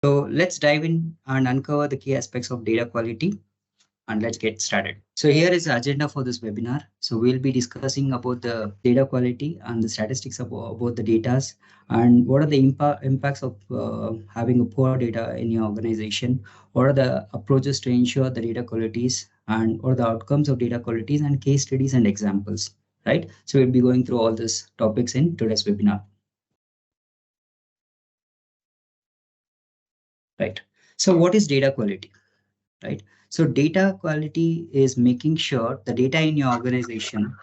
So let's dive in and uncover the key aspects of data quality, and let's get started. So here is the agenda for this webinar. So we'll be discussing about the data quality and the statistics about the data, and what are the impacts of having a poor data in your organization. What are the approaches to ensure the data qualities, and what are the outcomes of data qualities, and case studies and examples, right? So we'll be going through all these topics in today's webinar, right? So what is data quality? Right? So data quality is making sure the data in your organization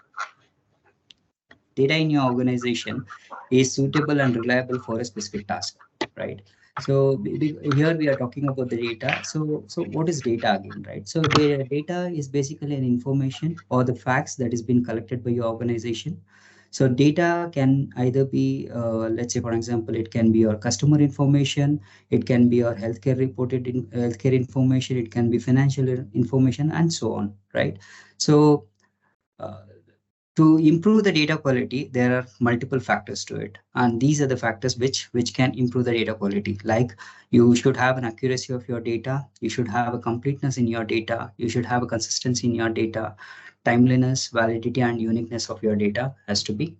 is suitable and reliable for a specific task, right? So here we are talking about the data. So what is data again, right? So the data is basically an information or the facts that is being collected by your organization. So data can either be, let's say, for example, it can be your customer information, it can be your healthcare reported in healthcare information, it can be financial information, and so on, right? So uh, to improve the data quality, there are multiple factors to it, and these are the factors which can improve the data quality. Like, you should have an accuracy of your data, you should have a completeness in your data, you should have a consistency in your data, timeliness, validity, and uniqueness of your data has to be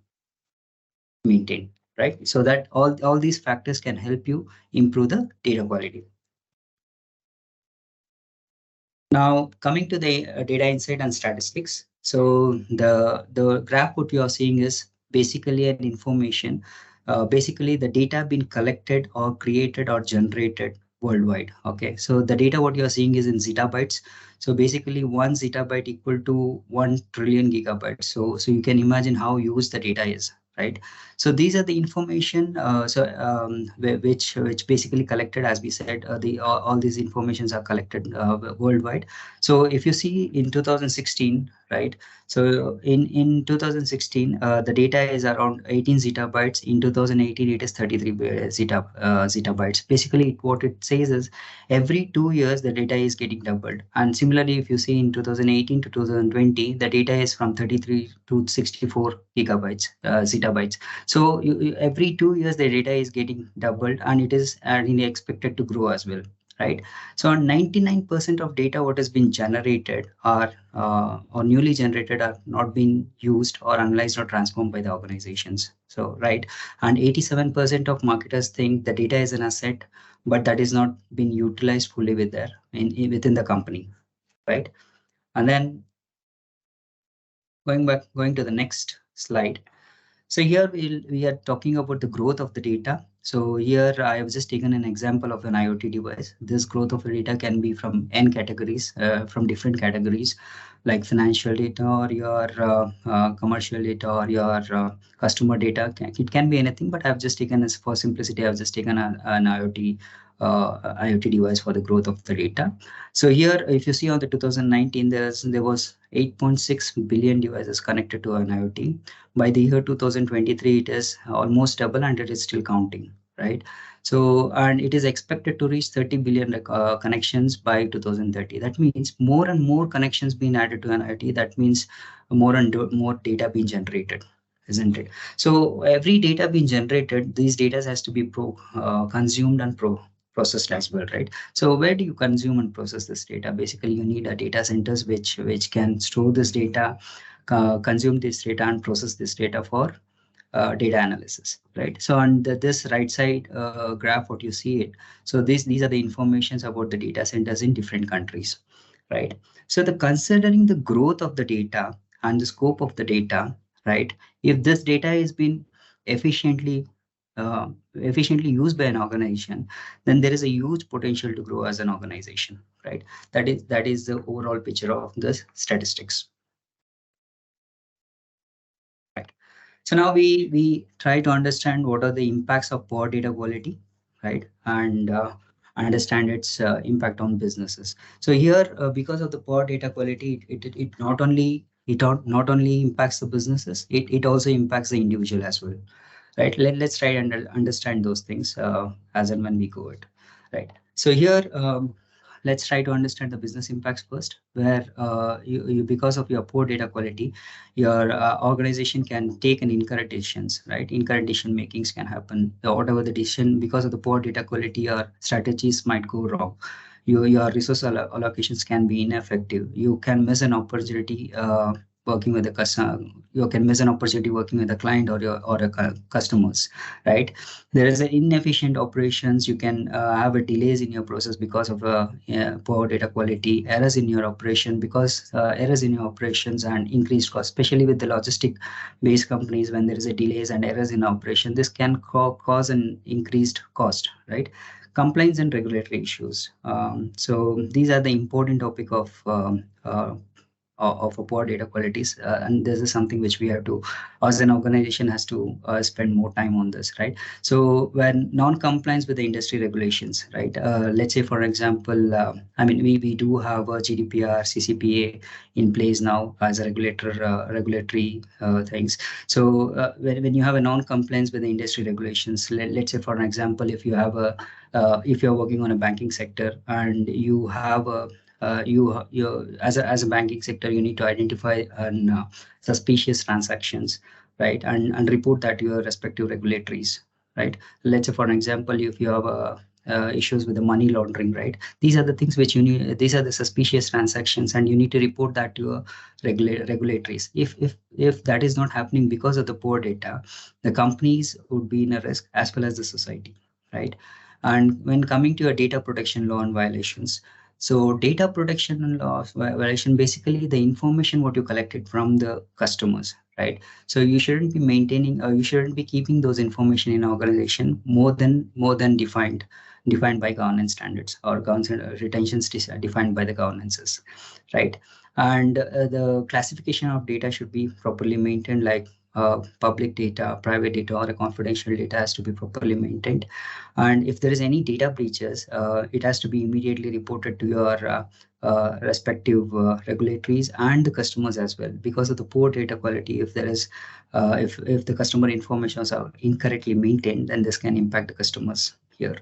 maintained, right? So that all these factors can help you improve the data quality. Now, coming to the data insight and statistics. So the graph what you are seeing is basically an information, basically the data being collected or created or generated worldwide. Okay, so the data what you are seeing is in zettabytes. So basically, one zettabyte equal to 1 trillion gigabytes. So you can imagine how huge the data is, right? So these are the information, which basically collected, as we said, all these informations are collected worldwide. So if you see in 2016, right? So in 2016, the data is around 18 zettabytes. In 2018, it is 33 zettabytes. Basically, what it says is every 2 years the data is getting doubled. And similarly, if you see in 2018 to 2020, the data is from 33 to 64 gigabytes, zettabytes. So every 2 years the data is getting doubled, and it is expected to grow as well, right? So 99% of data what has been generated or newly generated are not being used or analyzed or transformed by the organizations. So right, and 87% of marketers think the data is an asset, but that is not being utilized fully within the company, right? And then going to the next slide. So here we are talking about the growth of the data. So here I have just taken an example of an IoT device. This growth of the data can be from n categories, from different categories, like financial data or your commercial data or your customer data. It can be anything, but I've just taken, as for simplicity, I've just taken an IoT device for the growth of the data. So here, if you see on the 2019, there was 8.6 billion devices connected to an IoT. By the year 2023, it is almost double, and it is still counting, right? So, and it is expected to reach 30 billion connections by 2030. That means more and more connections being added to an IoT. That means more and more data being generated, isn't it? So every data being generated, these data has to be consumed and processed as well, right? So where do you consume and process this data? Basically, you need a data centers which can store this data, consume this data, and process this data for data analysis, right? So on this right side graph, what you see it. So these are the informations about the data centers in different countries, right? So the considering the growth of the data and the scope of the data, right? If this data is being efficiently efficiently used by an organization, then there is a huge potential to grow as an organization, right? That is the overall picture of the statistics. Right. So now we try to understand what are the impacts of poor data quality, right? And understand its impact on businesses. So here, because of the poor data quality, it not only impacts the businesses, it also impacts the individual as well, right? Let's try and understand those things as and when we go it, right? So here, let's try to understand the business impacts first, where you because of your poor data quality, your organization can take an incorrect decisions, right? Incorrect decision makings can happen. Whatever the decision, because of the poor data quality, your strategies might go wrong. Your resource allocations can be ineffective. You can miss an opportunity working with the customer. You can miss an opportunity working with a client or your or a customers, right? There is an inefficient operations. You can have a delays in your process because of poor data quality, errors in your operation because errors in your operations and increased cost, especially with the logistic based companies. When there is a delays and errors in operation, this can cause an increased cost, right? Compliance and regulatory issues. So these are the important topic of a poor data qualities, and this is something which we have to, as an organization, has to spend more time on this, right? So when non-compliance with the industry regulations, right? Let's say, for example, I mean, we do have a GDPR, CCPA in place now as a regulatory things. So when you have a non-compliance with the industry regulations, let's say, for an example, if you have a if you're working on a banking sector and you have a you as a banking sector, you need to identify suspicious transactions, right? And report that to your respective regulatories, right? Let's say, for an example, if you have issues with the money laundering, right? These are the things which you need. These are the suspicious transactions, and you need to report that to your regulatories. If that is not happening because of the poor data, the companies would be in a risk as well as the society, right? And when coming to your data protection law and violations, so data protection laws violation, basically the information what you collected from the customers, right? So you shouldn't be maintaining or you shouldn't be keeping those information in organization more than defined by governance standards or governance retentions defined by the governances, right? And the classification of data should be properly maintained, like public data, private data, or a confidential data has to be properly maintained. And if there is any data breaches, it has to be immediately reported to your respective regulatories and the customers as well. Because of the poor data quality, if there is if the customer information are incorrectly maintained, then this can impact the customers here.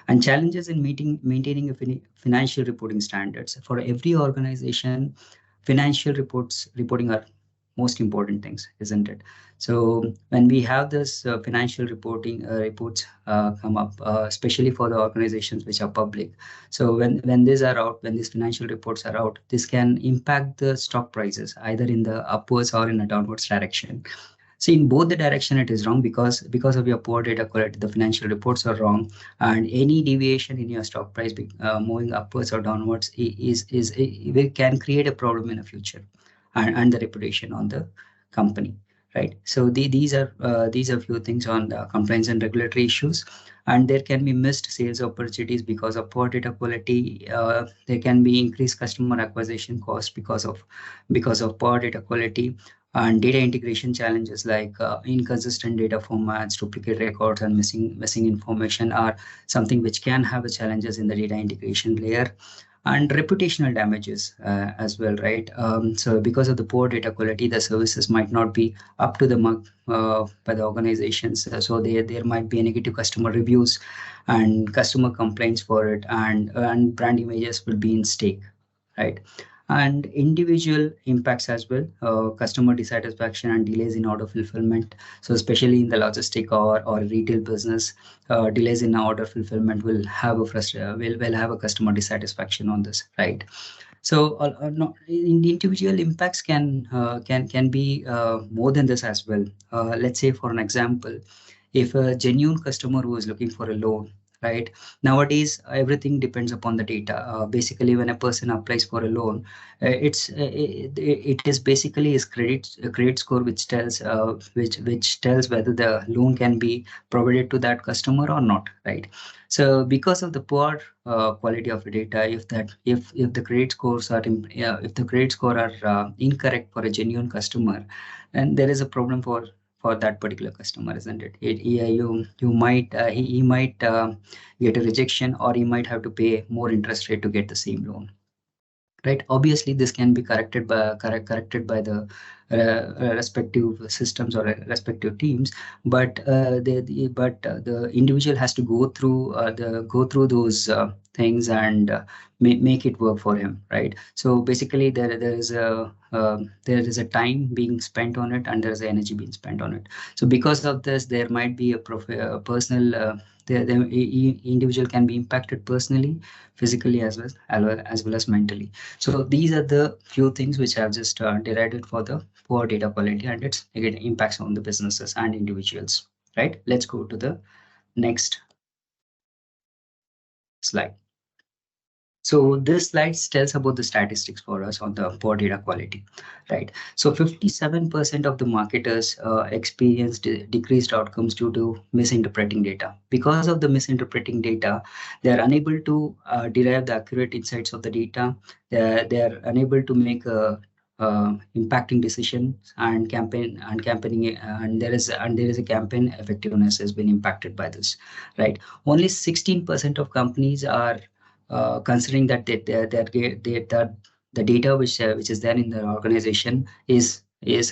And challenges in maintaining a financial reporting standards for every organization. Financial reporting are most important things, isn't it? So when we have this financial reporting reports come up, especially for the organizations which are public, so when these are out, when these financial reports are out, this can impact the stock prices either in the upwards or in a downwards direction. See, in both the direction, it is wrong because of your poor data quality, the financial reports are wrong, and any deviation in your stock price moving upwards or downwards it can create a problem in the future, and the reputation on the company, right? So these are few things on the compliance and regulatory issues, and there can be missed sales opportunities because of poor data quality. There can be increased customer acquisition cost because of poor data quality, and data integration challenges like inconsistent data formats, duplicate records, and missing information are something which can have a challenges in the data integration layer. And reputational damages as well, right? So because of the poor data quality, the services might not be up to the mark by the organizations. So there might be a negative customer reviews and customer complaints for it, and brand images will be in stake, right? And individual impacts as well, customer dissatisfaction and delays in order fulfillment. So especially in the logistic or retail business, delays in order fulfillment will have will have a customer dissatisfaction on this, right? So no, individual impacts can be more than this as well. Let's say, for an example, if a genuine customer who is looking for a loan, right? Nowadays, everything depends upon the data. Basically, when a person applies for a loan, it is basically his credit score which tells which tells whether the loan can be provided to that customer or not, right? So because of the poor quality of the data, if the credit scores are if the credit score are incorrect for a genuine customer, then there is a problem for that particular customer, isn't it? Yeah, you might he might get a rejection, or he might have to pay more interest rate to get the same loan, right? Obviously, this can be corrected by the respective systems or respective teams, but the individual has to go through those things and make it work for him, right? So basically there is a time being spent on it and there is energy being spent on it. So because of this, there might be a personal the individual can be impacted personally, physically, as well as mentally. So these are the few things which I've just derided for the poor data quality and its negative impacts on the businesses and individuals. Right? Let's go to the next slide. So this slide tells about the statistics for us on the poor data quality, right? So 57% of the marketers experienced decreased outcomes due to misinterpreting data. Because of the misinterpreting data, they are unable to derive the accurate insights of the data. They are unable to make impacting decisions and campaigning, and there is a campaign effectiveness has been impacted by this, right? Only 16% of companies are considering that that the data which is there in the organization is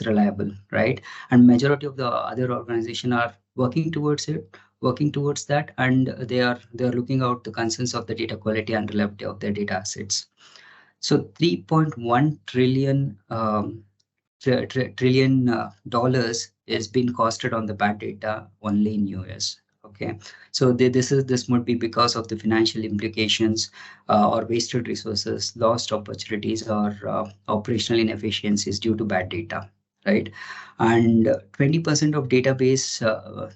reliable, right? And majority of the other organization are working towards that, and they are looking out the concerns of the data quality and reliability of their data assets. So 3.1 trillion trillion dollars is being costed on the bad data only in US. Okay, so this would be because of the financial implications or wasted resources, lost opportunities, or operational inefficiencies due to bad data, right? And 20% of database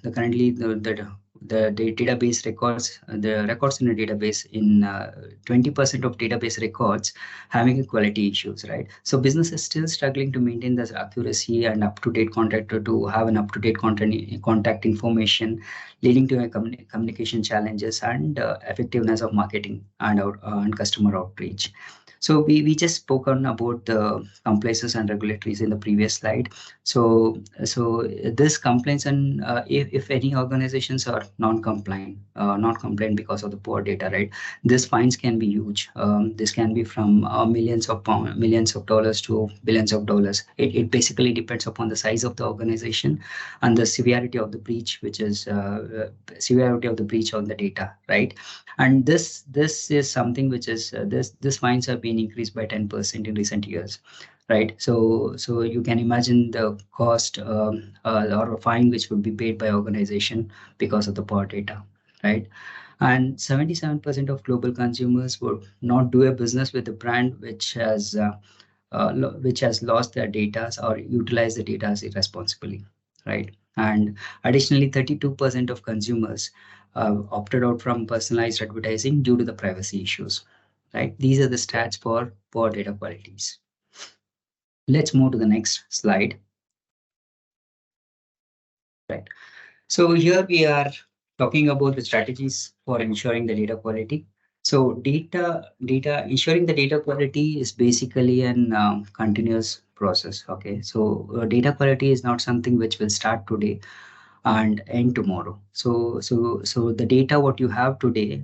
the currently the database records the records in a database in 20% of database records having quality issues, right? So business is still struggling to maintain this accuracy and up-to-date contact to have an up-to-date contact information, leading to a communication challenges and effectiveness of marketing and customer outreach. So we just spoken about the compliances and regulatories in the previous slide. So this complaints and if any organizations are non-compliant, not compliant because of the poor data, right? This fines can be huge. This can be from millions of dollars to billions of dollars. It basically depends upon the size of the organization and the severity of the breach, which is severity of the breach on the data, right? And this is something which is this fines have been increased by 10% in recent years, right? So you can imagine the cost or a fine which would be paid by organization because of the poor data, right? And 77% of global consumers would not do a business with a brand which has lost their data or utilized the data irresponsibly, right? And additionally, 32% of consumers opted out from personalized advertising due to the privacy issues, right? These are the stats for poor data qualities. Let's move to the next slide. Right. So here we are talking about the strategies for ensuring the data quality. So ensuring the data quality is basically an continuous process. Okay, so data quality is not something which will start today and end tomorrow. So the data what you have today,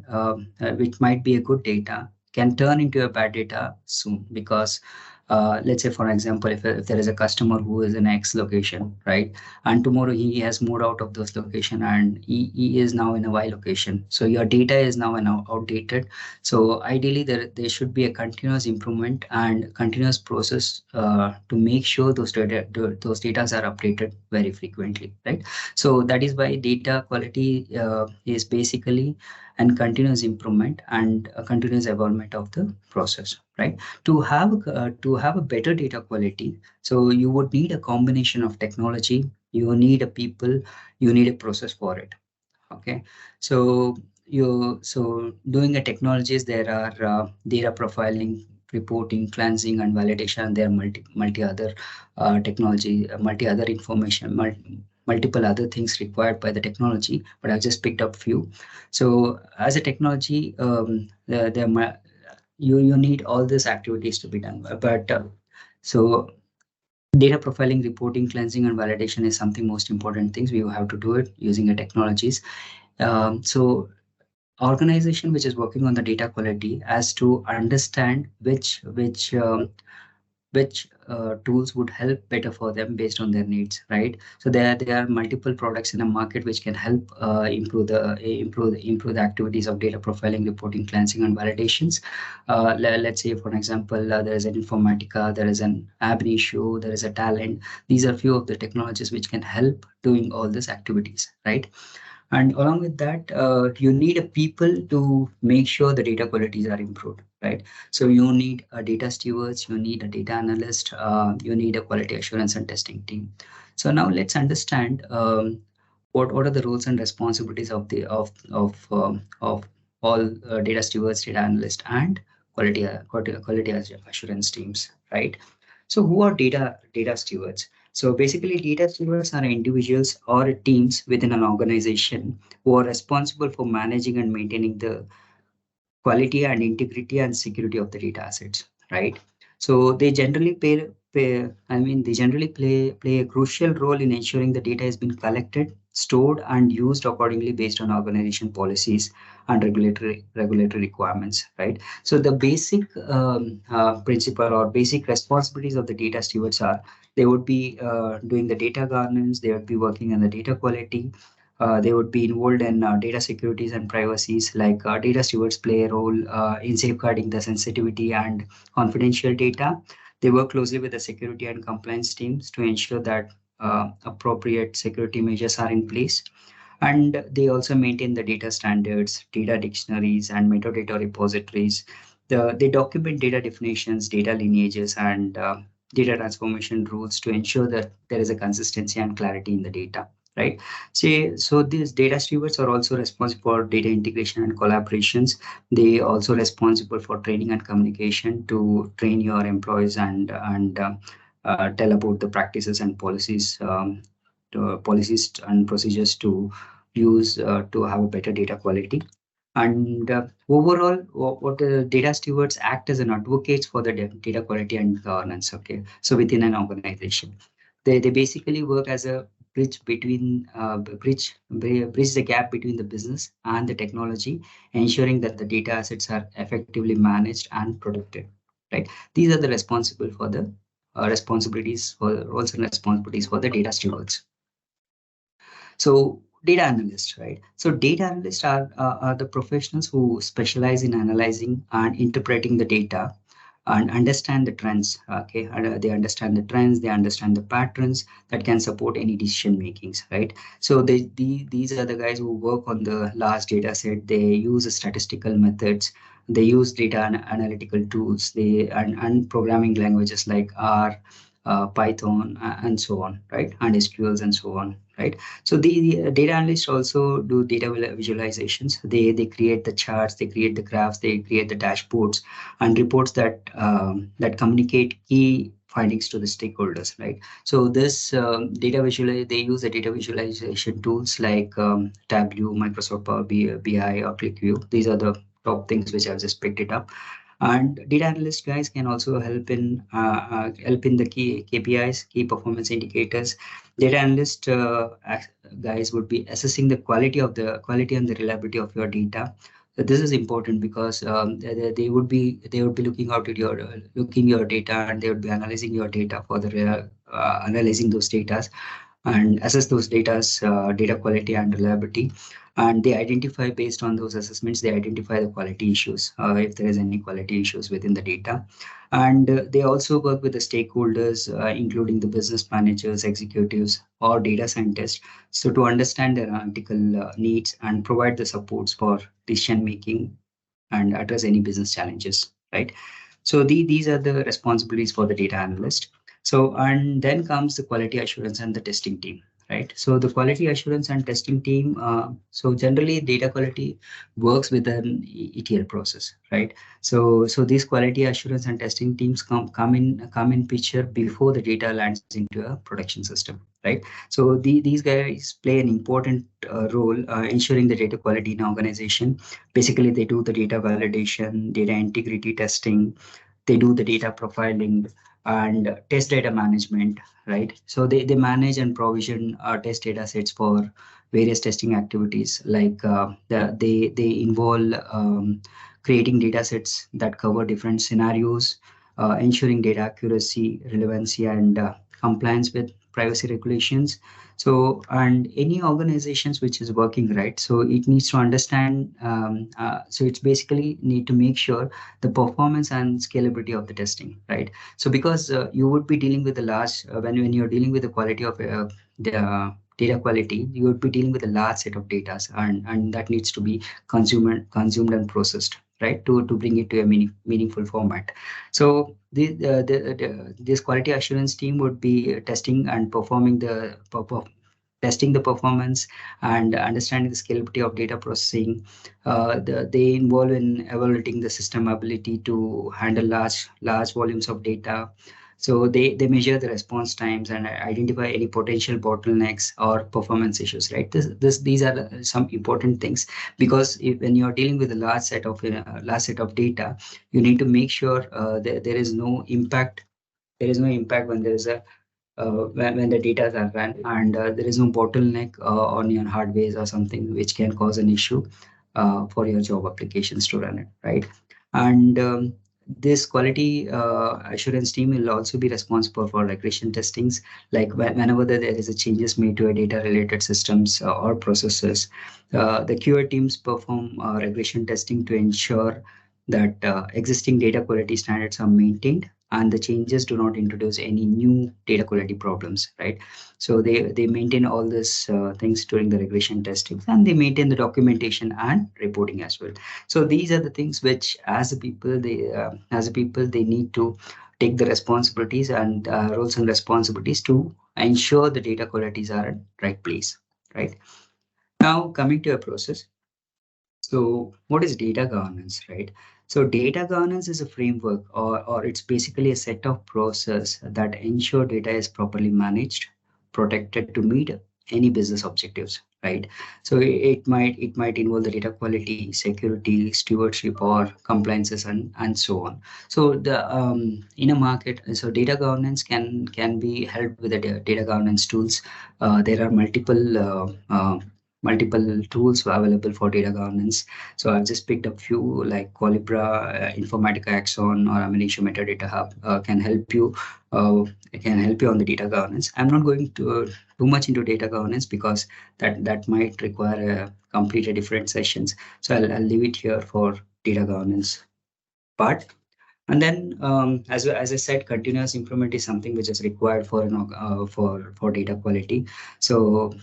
which might be a good data, can turn into a bad data soon because let's say for example, if there is a customer who is in X location, right, and tomorrow he has moved out of those location and he is now in a Y location, so your data is now outdated. So ideally there should be a continuous improvement and continuous process to make sure those data are updated very frequently, right? So that is why data quality is basically and continuous improvement and a continuous evolvement of the process, right? To have a better data quality, so you would need a combination of technology, you need a people, you need a process for it. Okay, so doing a technologies, there are data profiling, reporting, cleansing, and validation. There are multi other technology, multi other information, multiple other things required by the technology. But I've just picked up few. So as a technology, you need all these activities to be done. But so data profiling, reporting, cleansing, and validation is something most important things. We have to do it using the technologies. So organization which is working on the data quality has to understand which tools would help better for them based on their needs, right? So there are multiple products in the market which can help improve the activities of data profiling, reporting, cleansing, and validations. Let's say, for example, there is an Informatica, there is an Ab Initio, there is a Talent. These are few of the technologies which can help doing all these activities, right? And along with that, you need a people to make sure the data qualities are improved, right? So you need a data stewards, you need a data analyst, you need a quality assurance and testing team. So now let's understand what are the roles and responsibilities of all data stewards, data analyst, and quality assurance teams, right? So who are data stewards? So basically, data stewards are individuals or teams within an organization who are responsible for managing and maintaining the quality and integrity and security of the data assets, right? So they generally they generally play a crucial role in ensuring the data has been collected, stored, and used accordingly based on organization policies and regulatory requirements, right? So the basic principle or basic responsibilities of the data stewards are they would be doing the data governance, they would be working on the data quality, they would be involved in data securities and privacies. Like data stewards play a role in safeguarding the sensitivity and confidential data. They work closely with the security and compliance teams to ensure that appropriate security measures are in place. And they also maintain the data standards, data dictionaries, and metadata repositories. They document data definitions, data lineages, and data transformation rules to ensure that there is a consistency and clarity in the data, right? So these data stewards are also responsible for data integration and collaborations. They also responsible for training and communication to train your employees and tell about the practices and policies and procedures to use to have a better data quality. And overall, what the data stewards act as an advocates for the data quality and governance. Okay, so within an organization, they basically work as a bridge the gap between the business and the technology, ensuring that the data assets are effectively managed and protected. Right, these are the responsible for the responsibilities for roles and responsibilities for the data stewards. So data analysts, right? So data analysts are the professionals who specialize in analyzing and interpreting the data and understand the trends. Okay, they understand the trends, they understand the patterns that can support any decision makings, right? So these are the guys who work on the large data set. They use statistical methods. They use data analytical tools. And programming languages like R, Python, and so on, right? And SQLs and so on, right? So the data analysts also do data visualizations. They create the charts, they create the graphs, they create the dashboards and reports that communicate key findings to the stakeholders, right? So this they use the data visualization tools like Tableau, Microsoft Power BI, or ClickView. These are the top things which I've just picked it up. And data analyst guys can also help in the key KPIs, key performance indicators. Data analyst guys would be assessing the quality and the reliability of your data. So this is important because they would be looking out at your looking your data, and they would be analyzing your data for the analyzing those data and assess those data quality and reliability. And they identify, based on those assessments, they identify the quality issues, if there is any quality issues within the data. And they also work with the stakeholders, including the business managers, executives, or data scientists, so to understand their analytical needs and provide the supports for decision making and address any business challenges, right? So these are the responsibilities for the data analyst. So, and then comes the quality assurance and the testing team, right? So the quality assurance and testing team, so generally data quality works with an ETL process, right? So these quality assurance and testing teams come in picture before the data lands into a production system, right? So these guys play an important role ensuring the data quality in organization. Basically, they do the data validation, data integrity testing, they do the data profiling and test data management, right? So they manage and provision test data sets for various testing activities. Like they involve creating data sets that cover different scenarios, ensuring data accuracy, relevancy, and compliance with privacy regulations. So, and any organizations which is working right, so it needs to understand. So it's basically need to make sure the performance and scalability of the testing, right? So because you would be dealing with the large when you're dealing with the quality of the data quality, you would be dealing with a large set of data, and that needs to be consumed and processed, right, to bring it to a meaningful format. So this quality assurance team would be testing and performing testing the performance and understanding the scalability of data processing. They involve in evaluating the system ability to handle large volumes of data. So they measure the response times and identify any potential bottlenecks or performance issues, right? These are some important things, because when you're dealing with a large set of data, you need to make sure there is no impact. There is no impact when there is a when the data are run, and there is no bottleneck on your hardware or something which can cause an issue for your job applications to run it, right? And this quality assurance team will also be responsible for regression testings, like whenever there is a changes made to a data related systems or processes. The QA teams perform regression testing to ensure that existing data quality standards are maintained and the changes do not introduce any new data quality problems, right? So they maintain all these things during the regression testing, and they maintain the documentation and reporting as well. So these are the things which, as a people, they need to take the responsibilities and roles and responsibilities to ensure the data qualities are at right place, right? Now coming to a process. So what is data governance, right? So data governance is a framework, or it's basically a set of process that ensure data is properly managed, protected to meet any business objectives, right? So it might involve the data quality, security, stewardship, or compliances, and so on. So the in a market, so data governance can be helped with the data governance tools. There are multiple tools available for data governance. So I've just picked up few like Colibra, Informatica Axon, or Amnesia Metadata Hub uh, can help you on the data governance. I'm not going to too much into data governance because that might require complete a different sessions. So I'll leave it here for data governance part. And then, as I said, continuous improvement is something which is required for data quality. So,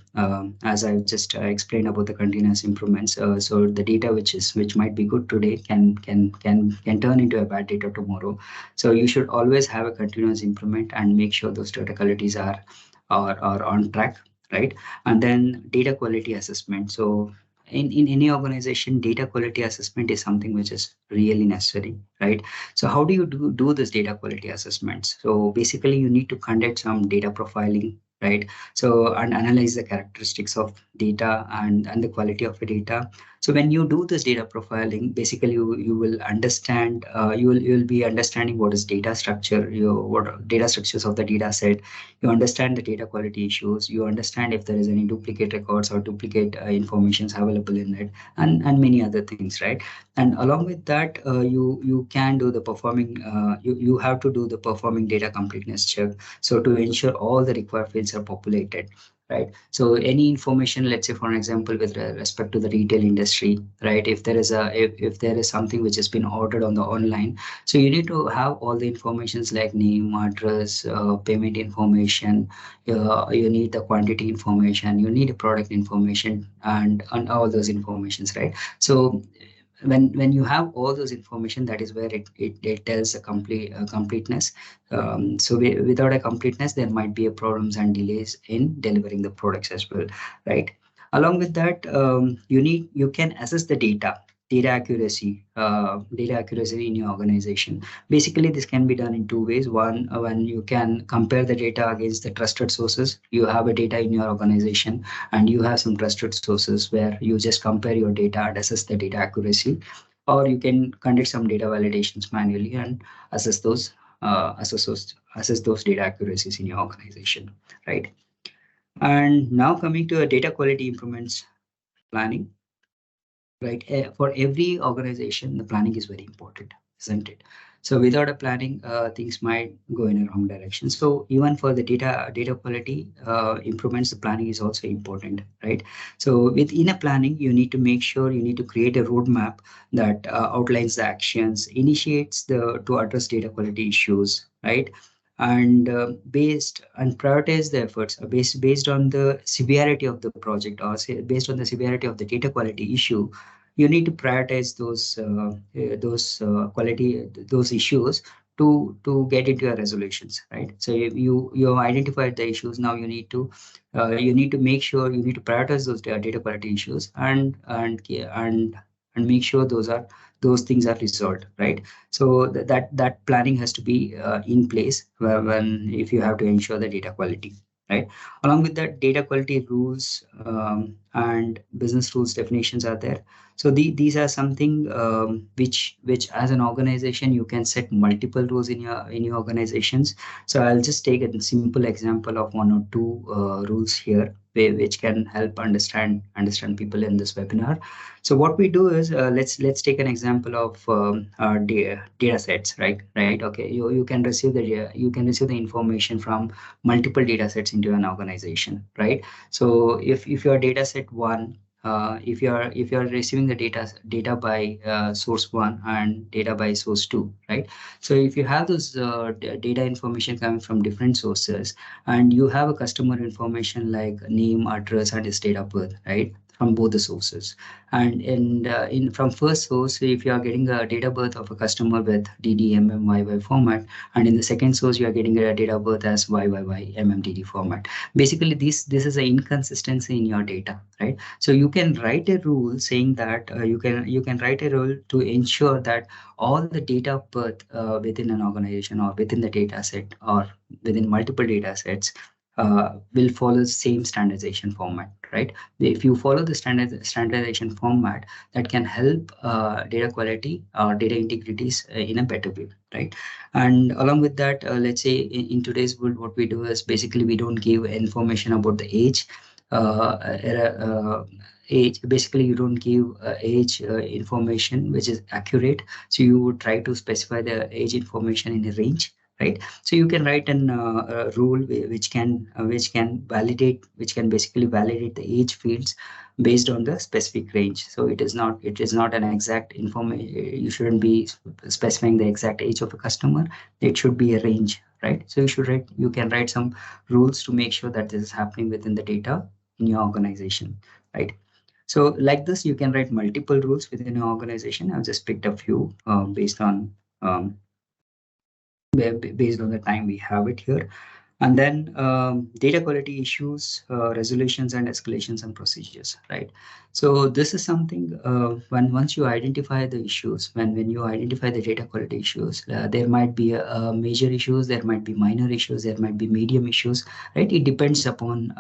as I've just explained about the continuous improvements, so the data which might be good today can turn into a bad data tomorrow. So you should always have a continuous improvement and make sure those data qualities are on track, right? And then data quality assessment. So in any organization, data quality assessment is something which is really necessary, right? So how do you do this data quality assessments? So basically you need to conduct some data profiling, right? So and analyze the characteristics of data and the quality of the data. So when you do this data profiling, basically you will understand, you'll be understanding what is data structure, what are data structures of the data set. You understand the data quality issues, you understand if there is any duplicate records or duplicate informations available in it, and many other things, right? And along with that, you can do the you have to do the performing data completeness check, so to ensure all the required fields are populated, right? So any information, let's say for an example with respect to the retail industry, right? If there is something which has been ordered on the online, so you need to have all the informations like name, address, payment information. You need the quantity information, you need product information, and all those informations, right? So when you have all those information, that is where it tells a completeness. So without a completeness, there might be a problems and delays in delivering the products as well, right? Along with that, you can assess the data accuracy in your organization. Basically this can be done in two ways. One, when you can compare the data against the trusted sources. You have a data in your organization and you have some trusted sources where you just compare your data and assess the data accuracy, or you can conduct some data validations manually and assess those assess those data accuracies in your organization, right? And now coming to a data quality improvements planning, right? For every organization, the planning is very important, isn't it? So without a planning, things might go in a wrong direction. So even for the data quality improvements, the planning is also important, right? So within a planning, you need to make sure you need to create a roadmap that outlines the actions, initiates the to address data quality issues, right? And based and prioritize the efforts based on the severity of the project, or say based on the severity of the data quality issue. You need to prioritize those issues to get into your resolutions, right? So you have identified the issues. Now you need to make sure you need to prioritize those data quality issues, and make sure those things are resolved, right? So that planning has to be in place when if you have to ensure the data quality, right? Along with that, data quality rules and business rules definitions are there. So these are something which as an organization you can set multiple rules in your organizations. So I'll just take a simple example of one or two rules here, which can help understand people in this webinar. So what we do is let's take an example of data sets, right? Okay, you can receive the information from multiple data sets into an organization, right? So if your data set one, if you are receiving the data by source one and data by source two, right? So if you have those data information coming from different sources, and you have a customer information like name, address, and his date of birth, right, from both the sources. And in from first source, if you are getting a date of birth of a customer with DDMMYY format, and in the second source you are getting a date of birth as YYYMMDD format. Basically, this is an inconsistency in your data, right? So you can write a rule saying that you can write a rule to ensure that all the data of birth within an organization or within the data set or within multiple data sets will follow the same standardization format, right? If you follow the standardization format, that can help data quality or data integrities in a better way, right? And along with that, let's say in today's world, what we do is basically we don't give information about the age. Age, basically you don't give age information which is accurate. So you would try to specify the age information in a range, right? So you can write a rule which can basically validate the age fields based on the specific range. So it is not an exact information. You shouldn't be specifying the exact age of a customer. It should be a range, right? So you can write some rules to make sure that this is happening within the data in your organization, right? So like this, you can write multiple rules within your organization. I've just picked a few um, based on the time we have it here. And then data quality issues, resolutions and escalations and procedures, right? So this is something when once you identify the issues, when you identify the data quality issues, there might be major issues, there might be minor issues, there might be medium issues, right? It depends upon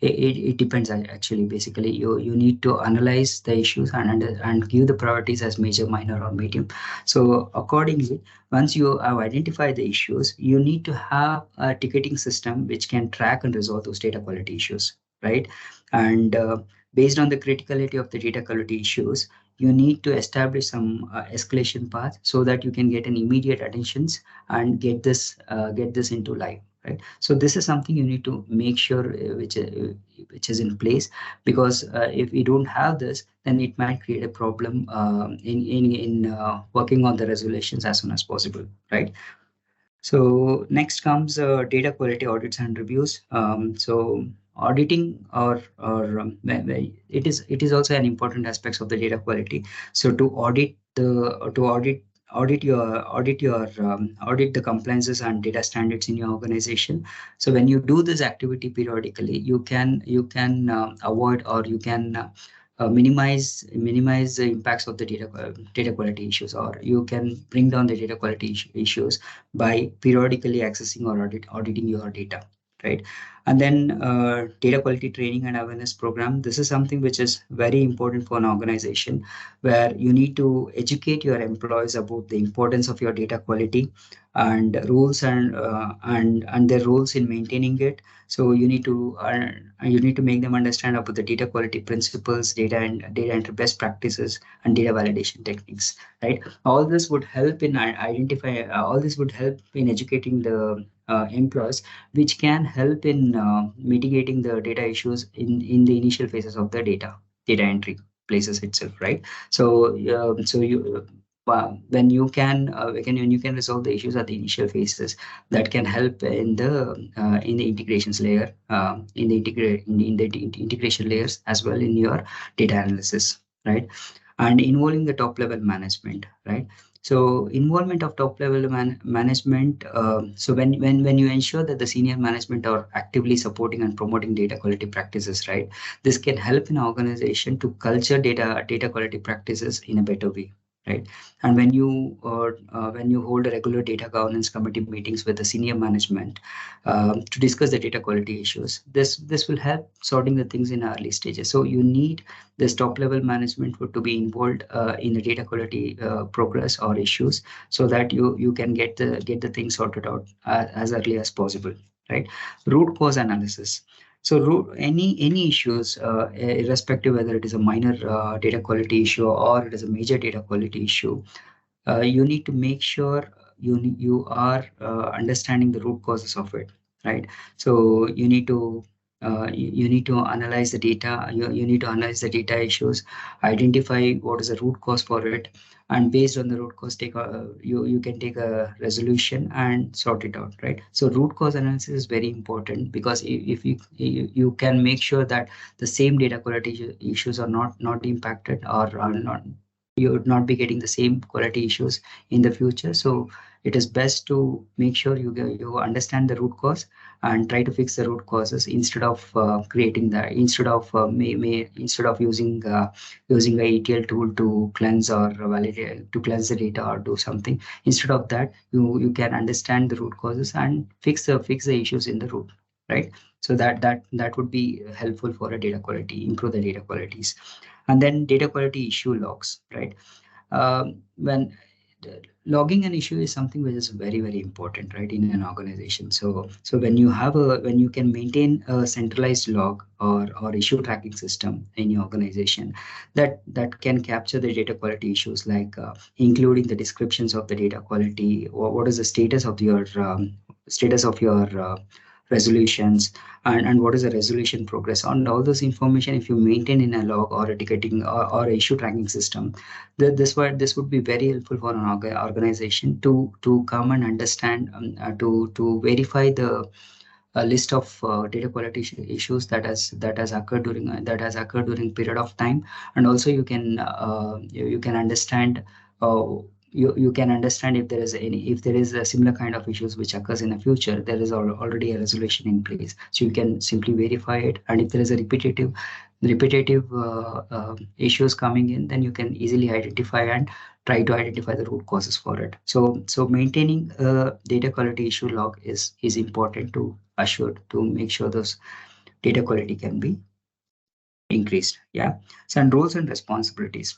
it depends actually. Basically, you need to analyze the issues and give the priorities as major, minor, or medium. So accordingly, once you have identified the issues, you need to have a ticketing system which can track and resolve those data quality issues, right? And based on the criticality of the data quality issues, you need to establish some escalation path so that you can get an immediate attentions and get this into life, right? So this is something you need to make sure which is in place, because if we don't have this, then it might create a problem in working on the resolutions as soon as possible, right? So next comes data quality audits and reviews. So auditing it is also an important aspect of the data quality. So to audit the compliances and data standards in your organization. So when you do this activity periodically, you can avoid, or you can minimize the impacts of the data quality issues, or you can bring down the data quality issues by periodically accessing or auditing your data, right? And then data quality training and awareness program. This is something which is very important for an organization, where you need to educate your employees about the importance of your data quality and rules and their roles in maintaining it. So you need to make them understand about the data quality principles, data entry best practices, and data validation techniques. Right. All this would help in identify. All this would help in educating the employees, which can help in mitigating the data issues in the initial phases of the data entry places itself, right? So when you can resolve the issues at the initial phases, that can help in the integrations layer, in the integration layers as well in your data analysis, right? And involving the top level management, right? So involvement of top level management. So when you ensure that the senior management are actively supporting and promoting data quality practices, right? This can help an organization to culture data quality practices in a better way, right? And when you hold a regular data governance committee meetings with the senior management to discuss the data quality issues, this will help sorting the things in early stages. So you need this top level management to be involved in the data quality progress or issues, so that you can get the things sorted out as early as possible, right? Root cause analysis. So any issues, irrespective whether it is a minor data quality issue or it is a major data quality issue, you need to make sure you are understanding the root causes of it, right? So you need to analyze the data. You need to analyze the data issues, identify what is the root cause for it, and based on the root cause, you can take a resolution and sort it out, right? So root cause analysis is very important, because if you can make sure that the same data quality issues are not impacted, or are not, you would not be getting the same quality issues in the future. So it is best to make sure you understand the root cause and try to fix the root causes, instead of creating that instead of instead of using a ETL tool to cleanse or validate, to cleanse the data or do something. Instead of that, you can understand the root causes and fix the issues in the root, right? So that would be helpful for a data quality, improve the data qualities. And then data quality issue logs, right? When logging an issue is something which is very important, right, in an organization. So when you can maintain a centralized log or issue tracking system in your organization, that can capture the data quality issues, like including the descriptions of the data quality, or what is the status of your resolutions, and what is the resolution progress on all those information. If you maintain in a log or a ticketing or a issue tracking system, this would be very helpful for an organization to come and understand, to verify the a list of data quality issues that has occurred during period of time. And also you can understand, uh, you can understand if there is a similar kind of issues which occurs in the future, there is already a resolution in place, so you can simply verify it. And if there is a repetitive issues coming in, then you can easily identify and try to identify the root causes for it. So maintaining a data quality issue log is important to assure, to make sure those data quality can be increased. Yeah. So, and roles and responsibilities.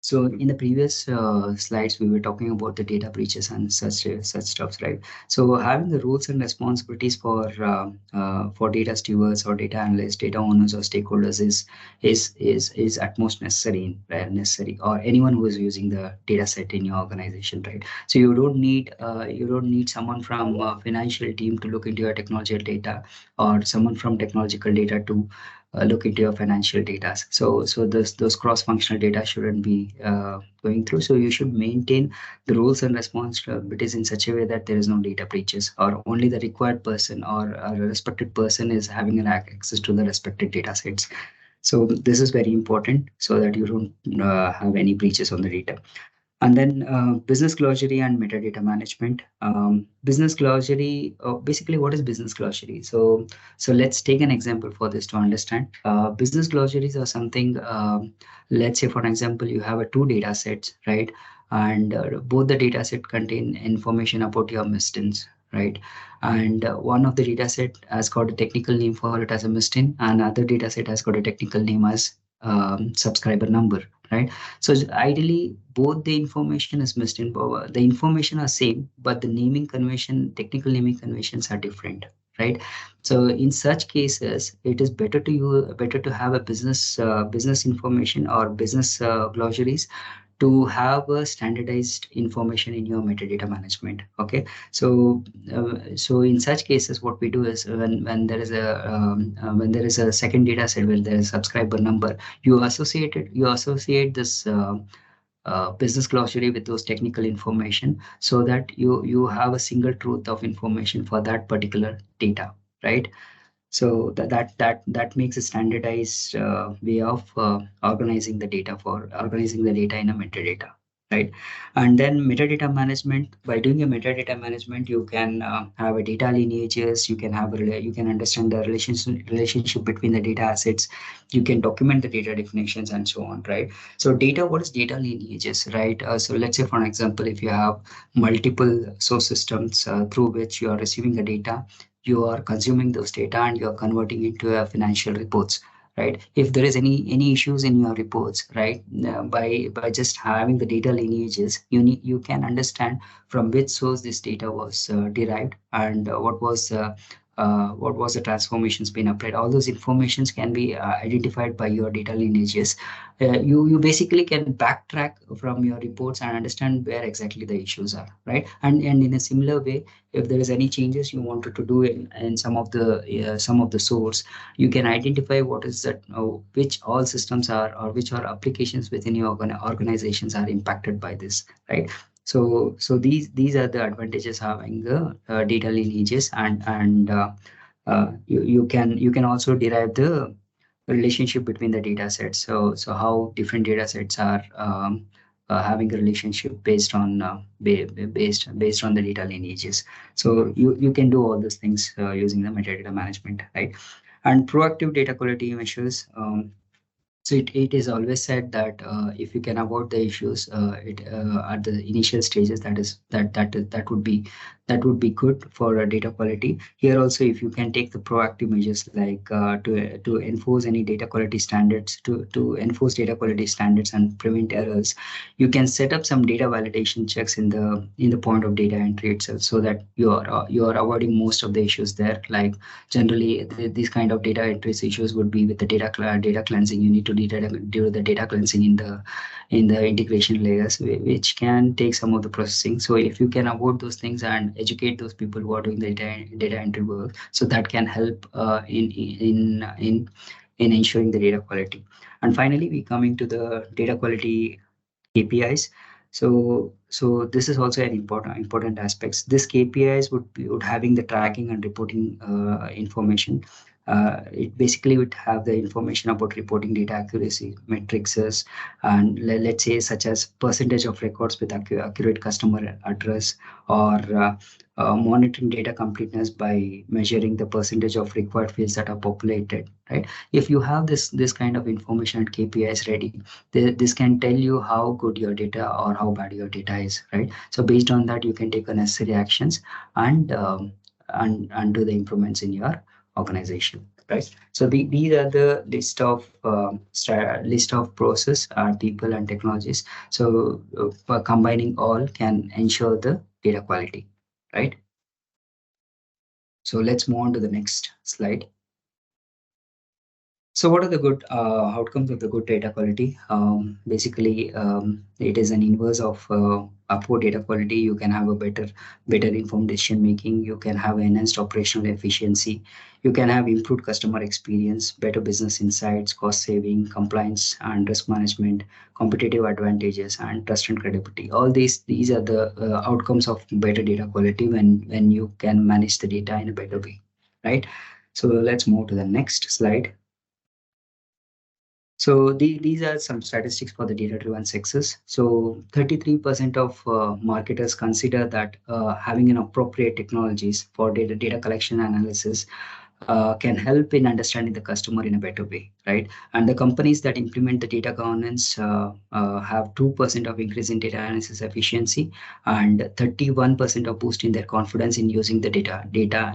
So in the previous slides, we were talking about the data breaches and such stuffs, right? So having the roles and responsibilities for data stewards or data analysts, data owners, or stakeholders is at most necessary, right? Necessary, or anyone who is using the data set in your organization, right? So you don't need someone from financial team to look into your technological data, or someone from technological data to look into your financial data. So those cross-functional data shouldn't be going through. So you should maintain the roles and responsibilities in such a way that there is no data breaches, or only the required person or a respected person is having an access to the respected data sets. So this is very important, so that you don't have any breaches on the data. And then business glossary and metadata management. Business glossary, basically, what is business glossary? So let's take an example for this to understand. Business glossaries are something, let's say, for example, you have two data sets, right? And both the data set contain information about your missions, right? And one of the data set has got a technical name for it as a mistin, and other data set has got a technical name as subscriber number, right? So ideally, both the information is mistin, but the information are same, but the naming convention, technical naming conventions are different, right? So in such cases, it is better to have a business information or business glossaries to have a standardized information in your metadata management. Okay, so in such cases, what we do is when there is a second data set where there is subscriber number, you associate this business glossary with those technical information, so that you have a single truth of information for that particular data, right? So that makes a standardized way of organizing the data in a metadata, right? And then metadata management, by doing a metadata management, you can have a data lineages, you can you can understand the relationship between the data assets, you can document the data definitions and so on, right? So data, what is data lineages, right? So let's say, for an example, if you have multiple source systems through which you are receiving the data, you are consuming those data and you are converting into financial reports, right? If there is any issues in your reports, right, by just having the data lineages, you can understand from which source this data was derived, and what was the transformations being applied. All those informations can be identified by your data lineages. You basically can backtrack from your reports and understand where exactly the issues are, right? And in a similar way, if there is any changes you wanted to do in some of the source, you can identify what is that, which all systems are, or which are applications within your organizations are impacted by this, right? So these are the advantages having the data lineages. And you can also derive the relationship between the data sets. So how different data sets are having a relationship based on based on the data lineages. So you can do all those things using the metadata management, right? And proactive data quality measures. So it is always said that if you can avoid the issues at the initial stages, that would be good for data quality. Here also, if you can take the proactive measures, like to enforce any data quality standards, to enforce data quality standards and prevent errors, you can set up some data validation checks in the point of data entry itself, so that you are avoiding most of the issues there. Like generally, these kind of data entries issues would be with the data cleansing. You need to do the data cleansing in the integration layers, which can take some of the processing. So if you can avoid those things and educate those people who are doing the data entry work, so that can help in ensuring the data quality. And finally, we coming to the data quality KPIs. So this is also an important aspects. This KPIs would having the tracking and reporting information. It basically would have the information about reporting data accuracy metrics, and let's say such as percentage of records with accurate customer address, or monitoring data completeness by measuring the percentage of required fields that are populated, right? If you have this kind of information and KPIs ready, this can tell you how good your data or how bad your data is, right? So based on that, you can take the necessary actions and do the improvements in your organization, right? So these are the list of process, people and technologies. So combining all can ensure the data quality, right? So let's move on to the next slide. So what are the good outcomes of the good data quality? Basically, it is an inverse of a poor data quality. You can have a better informed decision making. You can have enhanced operational efficiency. You can have improved customer experience, better business insights, cost saving, compliance and risk management, competitive advantages, and trust and credibility. All these are the outcomes of better data quality when you can manage the data in a better way, right? So let's move to the next slide. So these are some statistics for the data-driven success. So 33% of marketers consider that having an appropriate technologies for data collection analysis can help in understanding the customer in a better way, right? And the companies that implement the data governance have 2% of increase in data analysis efficiency and 31% of boost in their confidence in using the data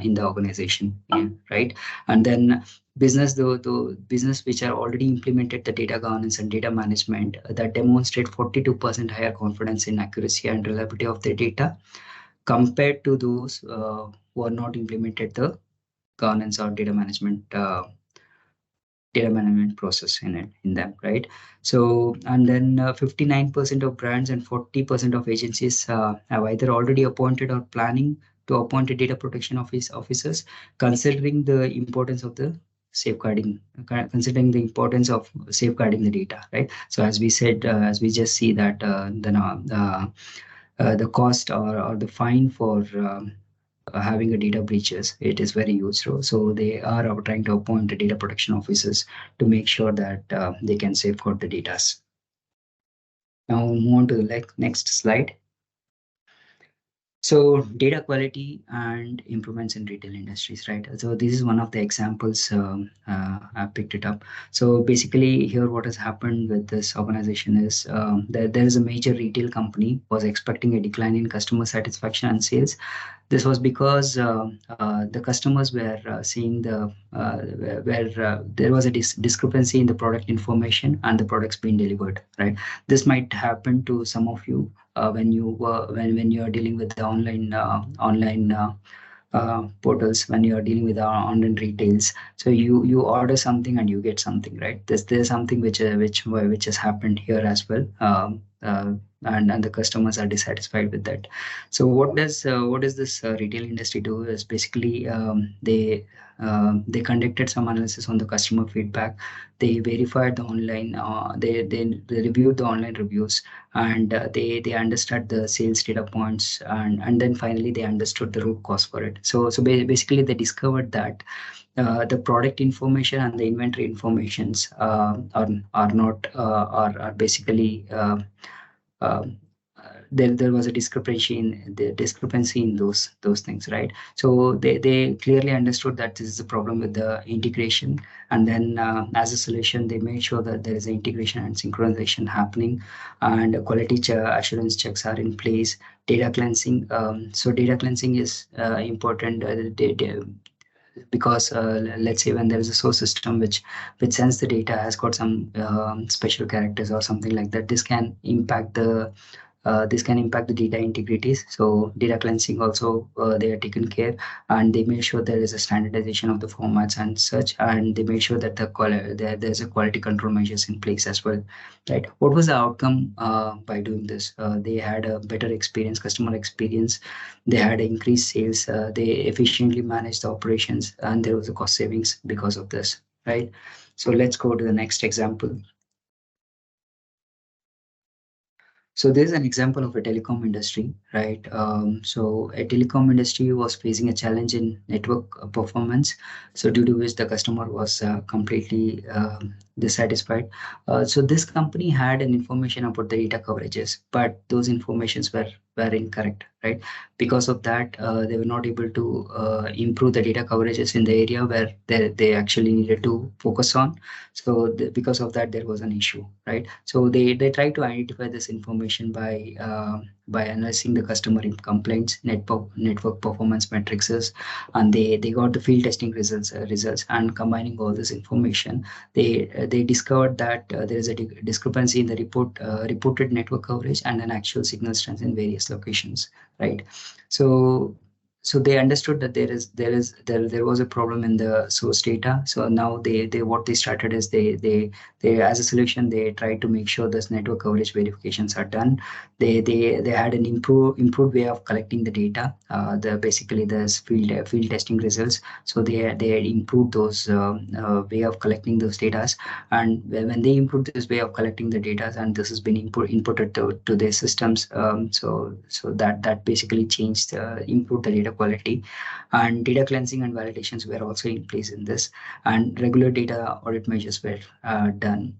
in the organization, yeah, right? And then the business which are already implemented the data governance and data management that demonstrate 42% higher confidence in accuracy and reliability of their data compared to those who are not implemented the governance or data management process in them, right? So and then 59% of brands and 40% of agencies have either already appointed or planning to appoint a data protection officers, considering the importance of the safeguarding considering the importance of safeguarding the data, right? So as we said, as we just see that the cost or the fine for having a data breaches, it is very huge. So they are trying to appoint the data protection officers to make sure that they can safeguard the data. Now move on to the next slide. So data quality and improvements in retail industries, right? So this is one of the examples I picked it up. So basically here what has happened with this organization is that there is a major retail company was expecting a decline in customer satisfaction and sales. This was because the customers were seeing where there was a discrepancy in the product information and the products being delivered, right? This might happen to some of you when you are dealing with the online portals, when you are dealing with our online retails. So you order something and you get something, right? There's something which has happened here as well. And the customers are dissatisfied with that. So what does this retail industry do is basically they conducted some analysis on the customer feedback. They verified the online they reviewed the online reviews, and they understood the sales data points, and then finally they understood the root cause for it. So basically they discovered that the product information and the inventory informations are not are basically um, there was a discrepancy in those things, right? So they clearly understood that this is a problem with the integration, and then as a solution they made sure that there is an integration and synchronization happening, and quality assurance checks are in place. Data cleansing, so data cleansing is important. Because let's say when there is a source system which sends the data has got some special characters or something like that, this can impact the data integrities. So data cleansing also they are taken care, and they make sure there is a standardization of the formats and such, and they make sure that there's a quality control measures in place as well, right? What was the outcome by doing this? They had a better experience, customer experience. They had increased sales. They efficiently managed the operations, and there was a cost savings because of this, right? So let's go to the next example. So there's an example of a telecom industry, right? So a telecom industry was facing a challenge in network performance, so due to which the customer was completely dissatisfied. So this company had an information about the data coverages, but those informations were incorrect, right? Because of that, they were not able to improve the data coverages in the area where they actually needed to focus on. So because of that, there was an issue, right? So they try to identify this information by analyzing the customer complaints, network performance matrices, and they got the field testing results, and combining all this information, they discovered that there is a discrepancy in the reported network coverage and an actual signal strength in various locations, right? So so they understood that there was a problem in the source data. So now they what they started is they as a solution they tried to make sure this network coverage verifications are done. They had an improved way of collecting the data, the basically the field testing results. So they had improved those way of collecting those data, and when they improved this way of collecting the data, and this has been inputted to their systems, so that basically changed improved the data quality, and data cleansing and validations were also in place in this, and regular data audit measures were done,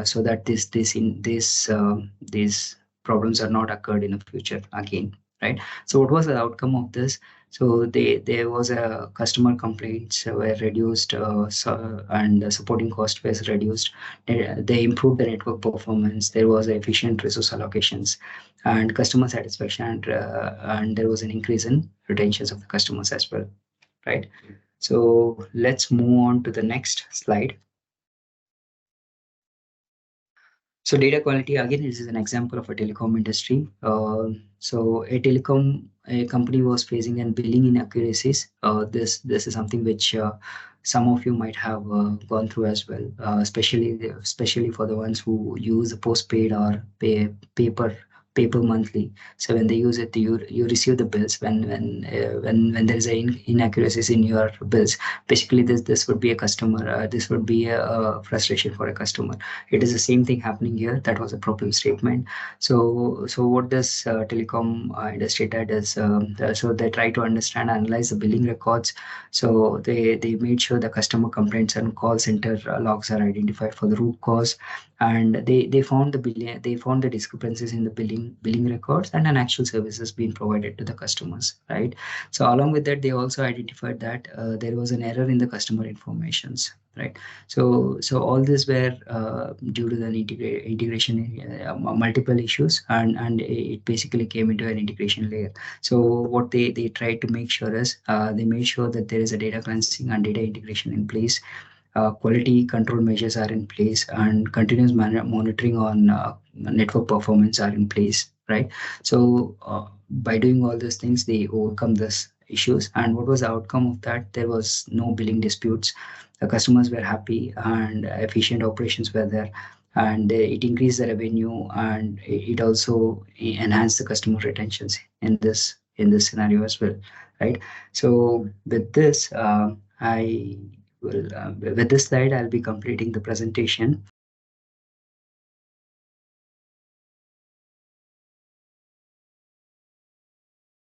so that these problems are not occurred in the future again, right? So what was the outcome of this? So there was a customer complaints were reduced, and the supporting cost was reduced. They improved the network performance. There was efficient resource allocations, and customer satisfaction, and there was an increase in retentions of the customers as well, right? So let's move on to the next slide. So data quality, again, this is an example of a telecom industry. So a company was facing an billing inaccuracies. This is something which some of you might have gone through as well, especially for the ones who use postpaid or paper monthly. So when they use it, you receive the bills when there is a inaccuracies in your bills. Basically, this would be a customer. This would be a frustration for a customer. It is the same thing happening here. That was a problem statement. So what does telecom industry did is, so they try to understand, analyze the billing records. So they made sure the customer complaints and call center logs are identified for the root cause, and they found the discrepancies in the billing records and an actual services being provided to the customers, right? So along with that, they also identified that there was an error in the customer informations, right? So all this were due to the integration, multiple issues, and it basically came into an integration layer. So what they tried to make sure is, they made sure that there is a data cleansing and data integration in place. Quality control measures are in place, and continuous monitoring on network performance are in place, right? So by doing all these things, they overcome this issues. And what was the outcome of that? There was no billing disputes. The customers were happy, and efficient operations were there, and it increased the revenue, and it also enhanced the customer retentions in this scenario as well, right? So with this, I with this slide, I'll be completing the presentation.